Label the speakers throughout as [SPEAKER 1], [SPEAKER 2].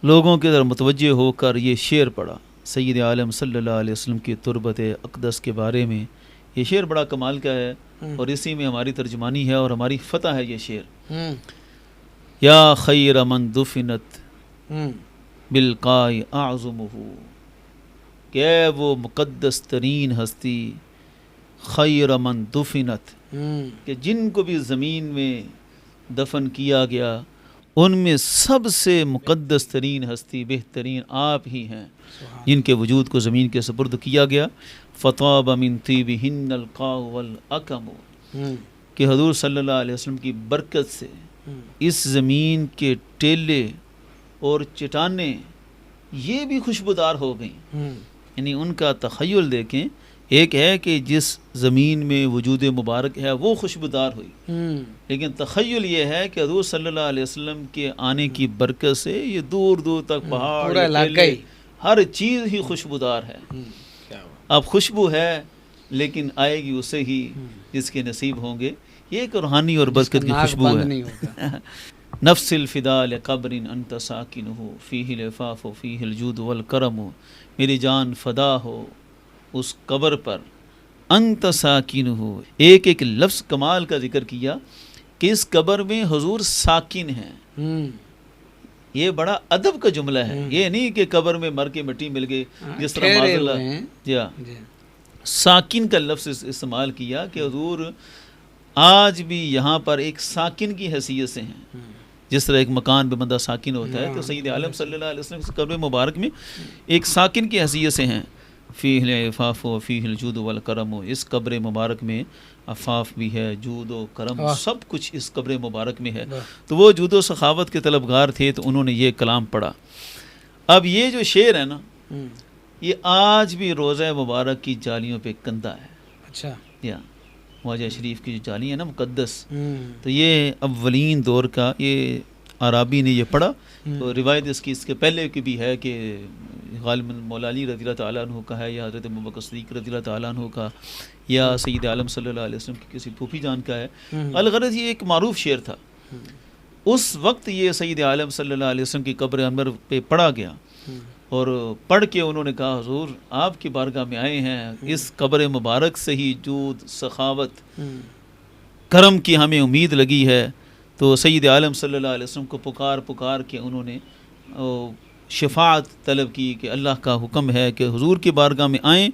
[SPEAKER 1] لوگوں کی طرف متوجہ ہو کر یہ شعر پڑھا سید عالم صلی اللہ علیہ وسلم کی تربت اقدس کے بارے میں۔ یہ شعر بڑا کمال کا ہے اور اسی میں ہماری ترجمانی ہے اور ہماری فتح ہے یہ شعر۔ یا خیر من دفنت بالقاء اعظمہ، کہ اے وہ مقدس ترین ہستی خیر من دفنت، کہ جن کو بھی زمین میں دفن کیا گیا ان میں سب سے مقدس ترین ہستی بہترین آپ ہی ہیں جن کے وجود کو زمین کے سپرد کیا گیا۔ فطاب من طیبہن القاء والاکم، کہ حضور صلی اللہ علیہ وسلم کی برکت سے اس زمین کے ٹیلے اور چٹانیں یہ بھی خوشبودار ہو گئیں۔ یعنی ان کا تخیل دیکھیں، ایک ہے کہ جس زمین میں وجود مبارک ہے وہ خوشبودار ہوئی، لیکن تخیل یہ ہے کہ حضور صلی اللہ علیہ وسلم کے آنے کی برکت سے یہ دور دور تک پہاڑ ٹیلے ہر چیز ہی خوشبودار ہے۔ اب خوشبو ہے لیکن آئے گی اسے ہی جس کے نصیب ہوں گے۔ یہ ایک روحانی اور برکت کی خوشبو ہے۔ نفس الفدا لقبر انت ساکنہ فیہ العفاف فیہ الجود والکرم، میری جان فدا ہو اس قبر پر انت ساکنہ، ایک ایک لفظ کمال کا ذکر کیا کہ اس قبر میں حضور ساکن ہیں۔ یہ بڑا ادب کا جملہ ہے، یہ نہیں کہ قبر میں مر کے مٹی مل گئی جس طرح معذاللہ ساکن کا لفظ استعمال کیا کہ حضور آج بھی یہاں پر ایک ساکن کی حیثیت سے ہیں، جس طرح ایک مکان پہ بندہ ساکن ہوتا ہے تو سید عالم صلی اللہ علیہ وسلم قبر مبارک میں ایک ساکن کی حیثیت سے ہیں۔ فیہ العفاف و فیہ الجود والکرم، اس قبر مبارک میں عفاف بھی ہے، جود و کرم سب کچھ اس قبر مبارک میں ہے۔ تو وہ جود و سخاوت کے طلبگار تھے تو انہوں نے یہ کلام پڑھا۔ اب یہ جو شعر ہے نا یہ آج بھی روضہ مبارک کی جالیوں پہ کندہ ہے۔
[SPEAKER 2] اچھا،
[SPEAKER 1] یا خواجہ شریف کی جو جالی ہے نا مقدس، تو یہ اولین دور کا یہ عرابی نے یہ پڑھا۔ تو روایت اس کے پہلے کی بھی ہے کہ غالباً مولا علی رضی اللہ تعالیٰ عنہ کا ہے، یا حضرت ابوبکر صدیق رضی اللہ تعالیٰ عنہ کا، یا سید عالم صلی اللہ علیہ وسلم کی کسی پھوپھی جان کا ہے۔ الغرض یہ ایک معروف شعر تھا۔ اس وقت یہ سید عالم صلی اللہ علیہ وسلم کی قبر انور پہ پڑھا گیا اور پڑھ کے انہوں نے کہا حضور آپ کی بارگاہ میں آئے ہیں، اس قبر مبارک سے ہی جود سخاوت کرم کی ہمیں امید لگی ہے۔ تو سید عالم صلی اللہ علیہ وسلم کو پکار کے انہوں نے شفاعت طلب کی کہ اللہ کا حکم ہے کہ حضور کی بارگاہ میں آئیں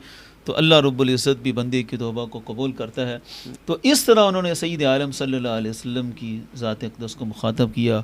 [SPEAKER 1] تو اللہ رب العزت بھی بندے کی توبہ کو قبول کرتا ہے۔ تو اس طرح انہوں نے سید عالم صلی اللہ علیہ وسلم کی ذات اقدس کو مخاطب کیا